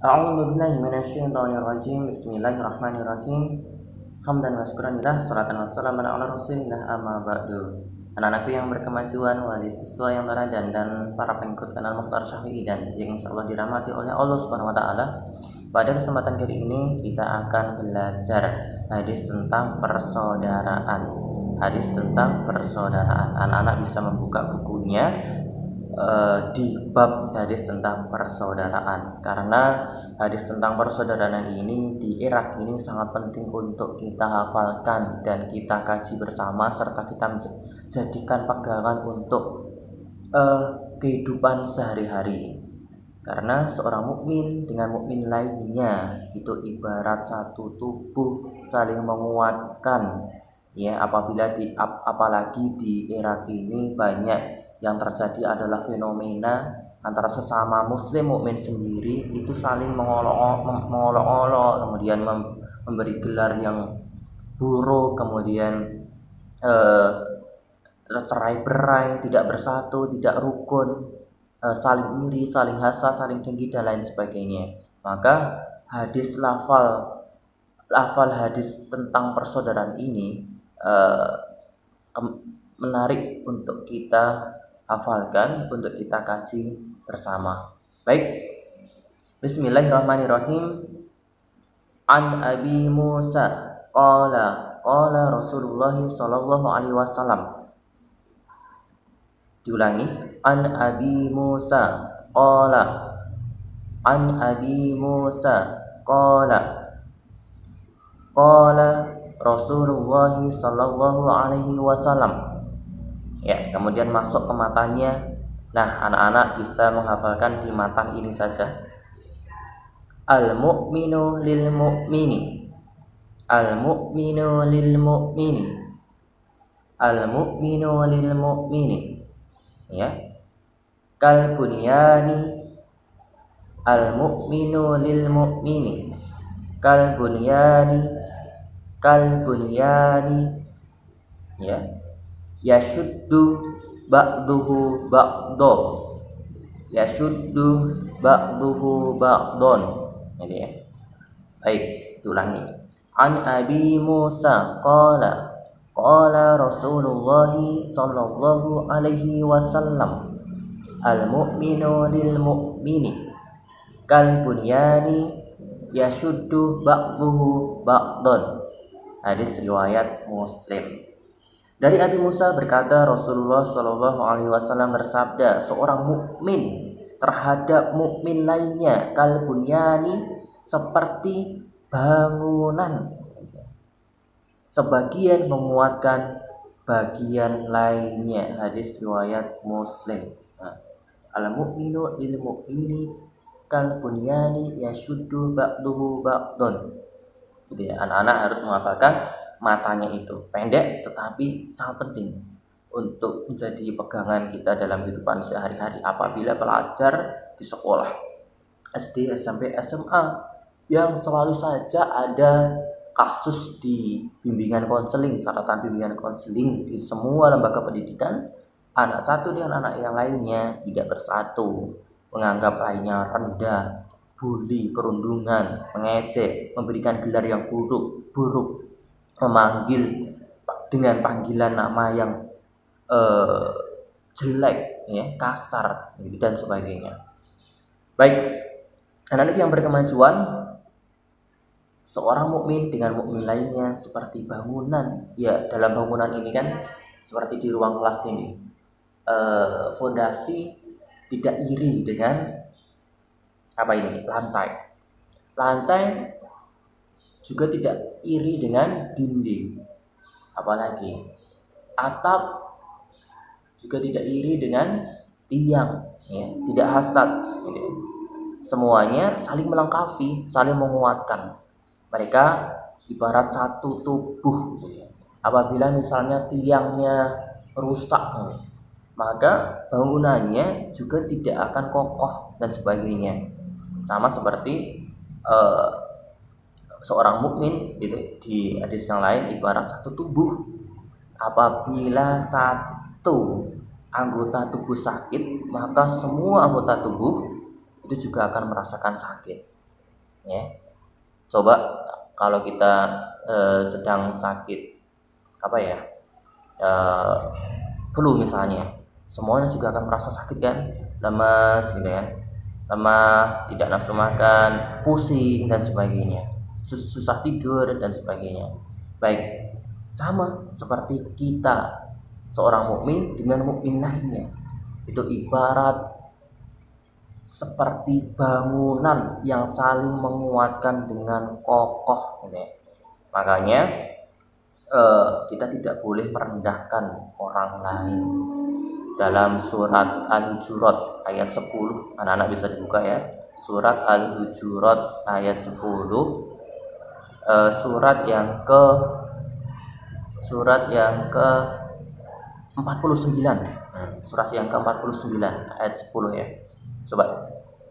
A'udzu billahi minasyaitonir rajim. Bismillahirrahmanirrahim. Hamdan wa syukranillah, salatan wassalamu ala Rasulillah, amma ba'du. Anak-anakku yang berkemajuan, wali siswa yang teladan dan para pengikut kanal Mukhtar Syafi'i dan yang insyaallah dirahmati oleh Allah Subhanahu wa taala. Pada kesempatan kali ini kita akan belajar hadis tentang persaudaraan. Hadis tentang persaudaraan. Anak-anak bisa membuka bukunya di bab hadis tentang persaudaraan, karena hadis tentang persaudaraan ini di era ini sangat penting untuk kita hafalkan dan kita kaji bersama serta kita menjadikan pegangan untuk kehidupan sehari-hari. Karena seorang mukmin dengan mukmin lainnya itu ibarat satu tubuh saling menguatkan, ya. Apalagi di era ini banyak yang terjadi adalah fenomena antara sesama muslim mukmin sendiri itu saling mengolok-olok, kemudian memberi gelar yang buruk, kemudian tercerai-berai, tidak bersatu, tidak rukun, saling iri, saling hasad, saling dengki dan lain sebagainya. Maka lafal hadis tentang persaudaraan ini menarik untuk kita hafalkan, untuk kita kaji bersama. Baik, bismillahirrahmanirrahim. An Abi Musa qala Rasulullah sallallahu alaihi wasallam. Diulangi, an Abi Musa qala Rasulullah sallallahu alaihi wasallam. Ya, kemudian masuk ke matanya. Nah, anak-anak bisa menghafalkan di matan ini saja. Al-mu'minu lil mu'mini. Al-mu'minu lil mu'mini. Al-mu'minu lil mu'mini. Ya. Kal bunyani. Al-mu'minu lil mu'mini. Kal bunyani. Kal bunyani. Ya. Yashuddu ba'duhu ba'do. Yashuddu ba'duhu ba'don. Ini ya. Baik, ulangi. An Abi Musa qala Rasulullah sallallahu alaihi wasallam. Al-mu'minu lil mu'mini kal bunyani yashuddu ba'duhu ba'don. Hadis riwayat Muslim. Dari Abi Musa berkata, Rasulullah Shallallahu Alaihi Wasallam bersabda, seorang mukmin terhadap mukmin lainnya kal bunyani, seperti bangunan, sebagian menguatkan bagian lainnya. Hadis riwayat Muslim. Al mu'minu lil mu'mini kal bunyani yashuddu ba'duhu ba'don. Gitu ya. Anak-anak harus menghafalkan matanya itu. Pendek tetapi sangat penting untuk menjadi pegangan kita dalam kehidupan sehari-hari apabila belajar di sekolah SD, SMP, SMA yang selalu saja ada kasus di bimbingan konseling, catatan bimbingan konseling di semua lembaga pendidikan. Anak satu dengan anak yang lainnya tidak bersatu, menganggap lainnya rendah, bully, perundungan, mengejek, memberikan gelar yang buruk, memanggil dengan panggilan nama yang jelek, ya, kasar, dan sebagainya. Baik, anak-anak yang berkemajuan, seorang mukmin dengan mukmin lainnya seperti bangunan. Ya, dalam bangunan ini kan seperti di ruang kelas ini, fondasi tidak iri dengan lantai juga tidak iri dengan dinding, apalagi atap juga tidak iri dengan tiang, ya, tidak hasad, ya. Semuanya saling melengkapi, saling menguatkan. Mereka ibarat satu tubuh, ya. Apabila misalnya tiangnya rusak, maka bangunannya juga tidak akan kokoh dan sebagainya. Sama seperti seorang mukmin di hadis yang lain ibarat satu tubuh. Apabila satu anggota tubuh sakit, maka semua anggota tubuh itu juga akan merasakan sakit. ya. Coba kalau kita sedang sakit flu misalnya, semuanya juga akan merasa sakit kan, lemas gitu kan, lemah, tidak nafsu makan, pusing dan sebagainya, susah tidur dan sebagainya. Baik, sama seperti kita seorang mukmin dengan mukmin lainnya, itu ibarat seperti bangunan yang saling menguatkan dengan kokoh gitu ya. Makanya kita tidak boleh merendahkan orang lain. Dalam surat Al-Hujurat ayat 10, anak-anak bisa dibuka ya. Surat Al-Hujurat ayat 10, surat yang ke 49. Surat yang ke-49 ayat 10 ya. Coba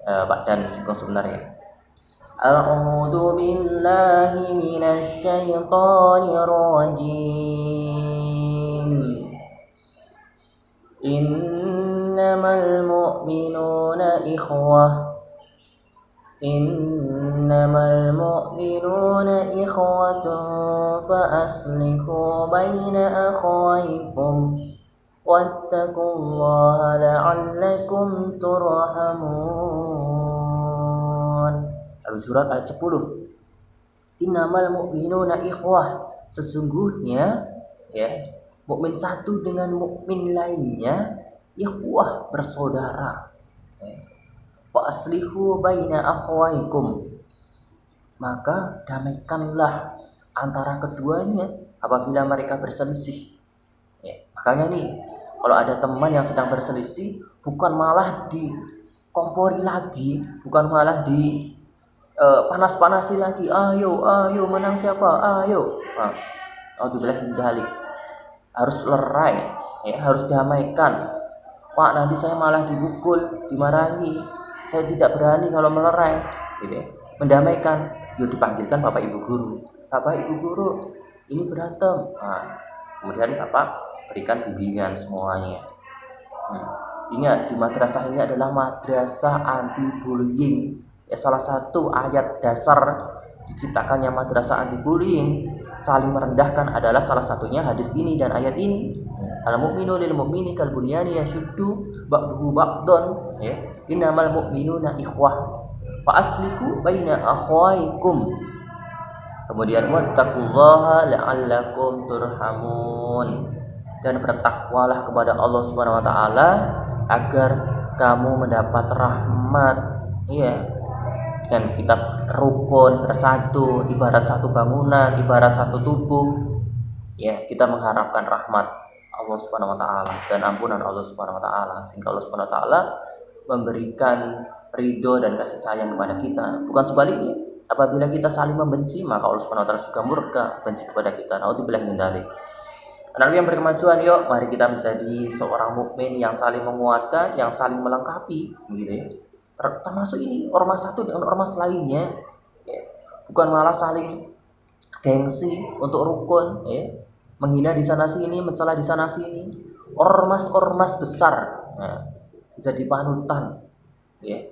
Pak Dan singgung sebentar ya. A'udzu billahi minasy syaithanir rajim. Innamal mu'minuna ikhwah. Innamal mu'minuna ikhwatun fa aslihu baina akhawaykum wattaqullaha la'allakum turhamun. Al-Hujurat ayat 10. Innamal mu'minuna ikhwah, sesungguhnya ya, mukmin satu dengan mukmin lainnya ikhwah, bersaudara. Fa aslihu baina akhawaykum, maka damaikanlah antara keduanya apabila mereka berselisih. Ya, makanya nih, kalau ada teman yang sedang berselisih, bukan malah dikompori lagi, bukan malah panas-panasi lagi, ayo menang siapa, ayo. Alhamdulillah min dzalik. Harus lerai, ya, harus damaikan. Pak, nanti saya malah dipukul, dimarahi. Saya tidak berani kalau melerai, gitu ya. Mendamaikan, yuk dipanggilkan Bapak Ibu guru. Bapak Ibu guru, ini berantem. Kemudian Bapak berikan bimbingan semuanya. Ingat, di madrasah ini adalah madrasah anti bullying. Ya, salah satu ayat dasar diciptakannya madrasah anti bullying, saling merendahkan, adalah salah satunya hadis ini dan ayat ini. Al-mu'minu lil mu'mini kal bunyani yashuddu ba'duhu ba'dan, ya. Innamal mu'minuna ikhwah fa aslihu baina akhawaykum. Kemudian wattaqullaha la'allakum turhamun, dan bertakwalah kepada Allah Subhanahu wa taala agar kamu mendapat rahmat, ya. Dan kita rukun bersatu, ibarat satu bangunan, ibarat satu tubuh, ya. Kita mengharapkan rahmat Allah Subhanahu wa taala dan ampunan Allah Subhanahu wa taala, sehingga Allah Subhanahu wa taala memberikan ridho dan kasih sayang kepada kita. Bukan sebaliknya, apabila kita saling membenci, maka Allah Subhanahu wa taala juga murka, benci kepada kita. Naudzubillah min dzalik. Anak yang berkemajuan, yuk mari kita menjadi seorang mukmin yang saling menguatkan, yang saling melengkapi, gitu ya. Termasuk ini ormas satu dengan ormas lainnya, ya. Bukan malah saling gengsi untuk rukun, ya. Menghina di sana sini, mencela di sana sini. Ormas besar, ya, jadi panutan, ya.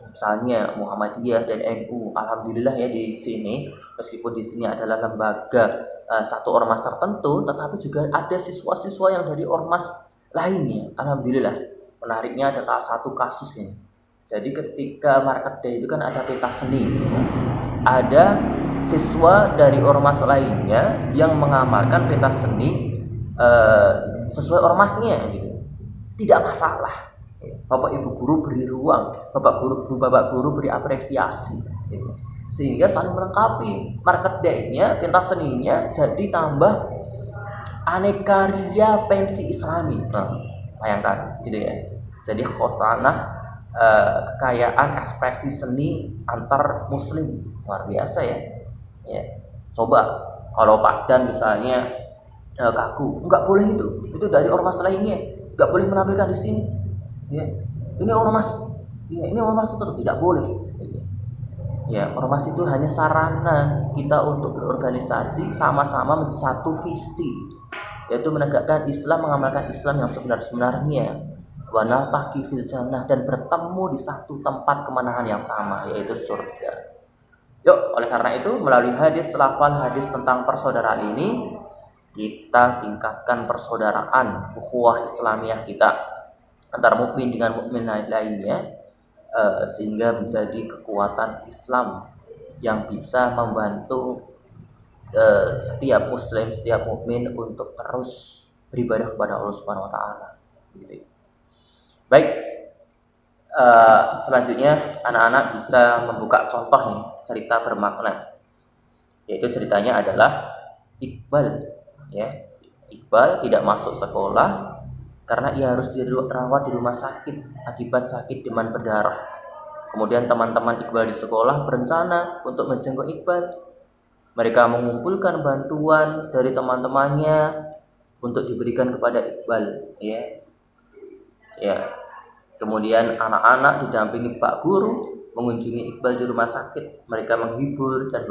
Misalnya Muhammadiyah dan NU, alhamdulillah ya, di sini meskipun di sini adalah lembaga satu ormas tertentu, tetapi juga ada siswa-siswa yang dari ormas lainnya. Alhamdulillah. Menariknya ada satu kasus ini. Jadi ketika market day itu kan ada pentas seni, ada siswa dari ormas lainnya yang mengamalkan pentas seni sesuai ormasnya, gitu. Tidak masalah. Bapak Ibu guru beri ruang, Bapak guru beri apresiasi, gitu. Sehingga saling melengkapi. Market day-nya, pentas seninya jadi tambah aneka ria pensi Islami. Bayangkan, gitu ya. Jadi khosanah kekayaan ekspresi seni antar muslim luar biasa ya. Ya, coba kalau Pak Dan misalnya kaku, nggak boleh itu dari ormas lainnya, nggak boleh menampilkan di sini. Ya, ini ormas itu tidak boleh. Ya, ormas itu hanya sarana kita untuk berorganisasi sama-sama satu visi, yaitu menegakkan Islam, mengamalkan Islam yang sebenar-benarnya. Wa naltaqi fil jannah, dan bertemu di satu tempat kemenangan yang sama, yaitu surga. Yuk, oleh karena itu melalui hadis lafal hadis tentang persaudaraan ini kita tingkatkan persaudaraan ukhuwah Islamiyah kita antara mukmin dengan mukmin lainnya, sehingga menjadi kekuatan Islam yang bisa membantu setiap muslim, setiap mukmin untuk terus beribadah kepada Allah Subhanahu wa taala. Gitu. Baik, selanjutnya anak-anak bisa membuka contoh nih, cerita bermakna. Yaitu ceritanya adalah Iqbal, ya. Iqbal tidak masuk sekolah karena ia harus dirawat di rumah sakit akibat sakit demam berdarah. Kemudian teman-teman Iqbal di sekolah berencana untuk menjenguk Iqbal. Mereka mengumpulkan bantuan dari teman-temannya untuk diberikan kepada Iqbal, ya. Kemudian anak-anak didampingi Pak Guru mengunjungi Iqbal di rumah sakit. Mereka menghibur dan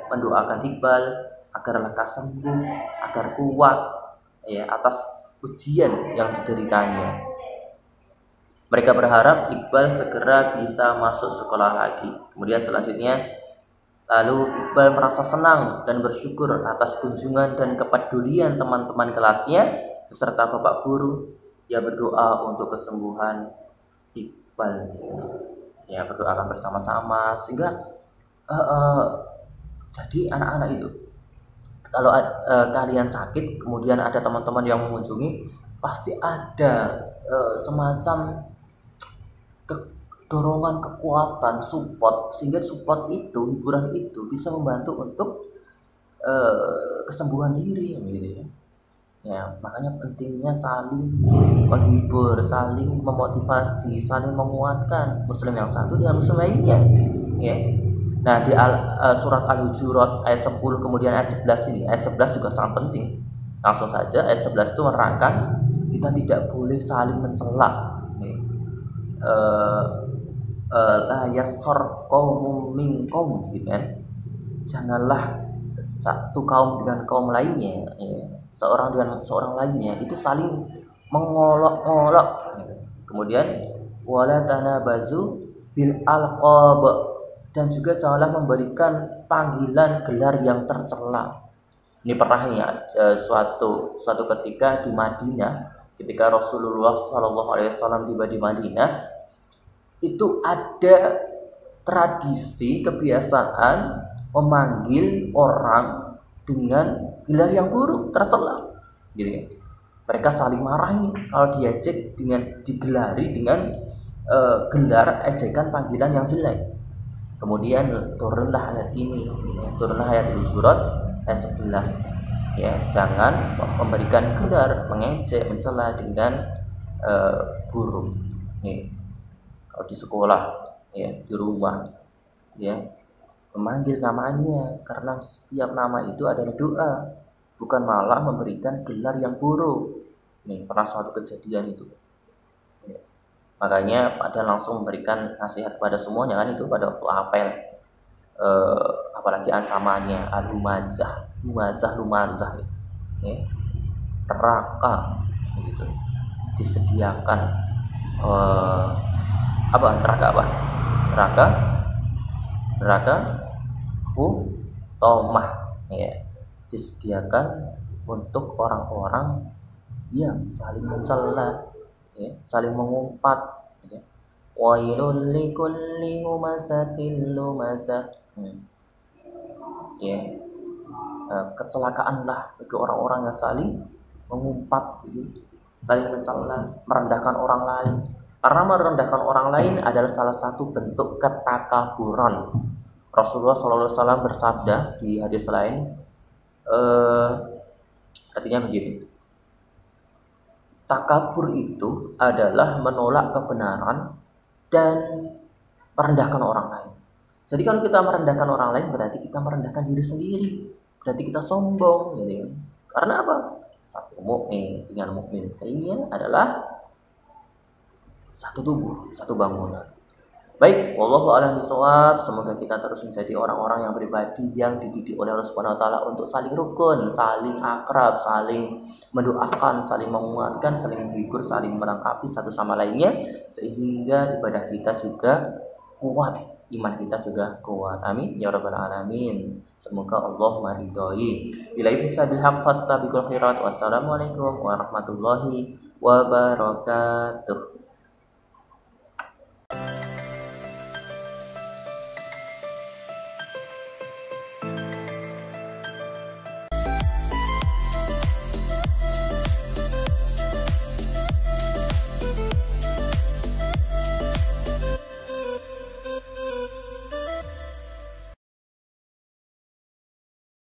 mendoakan Iqbal agar lekas sembuh, agar kuat, ya, atas ujian yang dideritanya. Mereka berharap Iqbal segera bisa masuk sekolah lagi. Kemudian selanjutnya, lalu Iqbal merasa senang dan bersyukur atas kunjungan dan kepedulian teman-teman kelasnya beserta Bapak Guru. Ia berdoa untuk kesembuhan Iqbal. Ya, berdoakan bersama-sama sehingga jadi anak-anak itu kalau kalian sakit kemudian ada teman-teman yang mengunjungi, pasti ada semacam dorongan, kekuatan, support, sehingga support itu, hiburan itu bisa membantu untuk kesembuhan diri, gitu ya. Ya, makanya pentingnya saling menghibur, saling memotivasi, saling menguatkan muslim yang satu dengan muslim lainnya, ya. Nah, di surat Al-Hujurat ayat 10 kemudian ayat 11 ini, ayat 11 juga sangat penting. Langsung saja ayat 11 itu menerangkan kita tidak boleh saling mencela. La yaskhar qaumun min qaum, gitu kan. Janganlah satu kaum dengan kaum lainnya, ya. Seorang dengan seorang lainnya itu saling mengolok-olok, gitu. Kemudian wala tanabazu bil alqab, dan juga janganlah memberikan panggilan gelar yang tercela. Ini pernah ya, suatu ketika di Madinah, ketika Rasulullah SAW tiba di Madinah, itu ada tradisi kebiasaan memanggil orang dengan gelar yang buruk, tercela, gitu ya. Mereka saling marah ini kalau diejek dengan digelari dengan gelar ejekan panggilan yang jelek. Kemudian turunlah ayat ini, turunlah ayat Al-Hujurat ayat 11, ya, jangan memberikan gelar, mengejek, mencela dengan buruk. Nih, kalau di sekolah, ya, di rumah, ya, memanggil namanya, karena setiap nama itu adalah doa, bukan malah memberikan gelar yang buruk. Nih, pernah suatu kejadian itu. Ya. Makanya Pak Dan langsung memberikan nasihat kepada semuanya, kan, itu pada waktu apel, apalagi ancamannya al-lumazah, lumazah, ya, neraka, gitu, disediakan neraka hutomah, ya, disediakan untuk orang-orang yang saling mencela, ya, saling mengumpat, ya. Wailul likulli humazatil lumazah, ya, kecelakaanlah bagi orang-orang yang saling mengumpat, gitu, saling mencela, merendahkan orang lain. Karena merendahkan orang lain adalah salah satu bentuk ketakaburan. Rasulullah SAW bersabda di hadis lain, artinya begini, takabur itu adalah menolak kebenaran dan merendahkan orang lain. Jadi kalau kita merendahkan orang lain berarti kita merendahkan diri sendiri, berarti kita sombong, gitu. Karena apa? Satu mukmin dengan mukmin lainnya adalah satu tubuh, satu bangunan. Baik, wallahu a'lam bishawab. Semoga kita terus menjadi orang-orang yang pribadi yang dididik oleh Allah Subhanahu wa taala untuk saling rukun, saling akrab, saling mendoakan, saling menguatkan, saling menghibur, saling melengkapi satu sama lainnya, sehingga ibadah kita juga kuat, iman kita juga kuat. Amin ya rabbal alamin. Semoga Allah meridhoi. Bila bisa bilhaq fastabiqul khairat. Wassalamualaikum warahmatullahi wabarakatuh.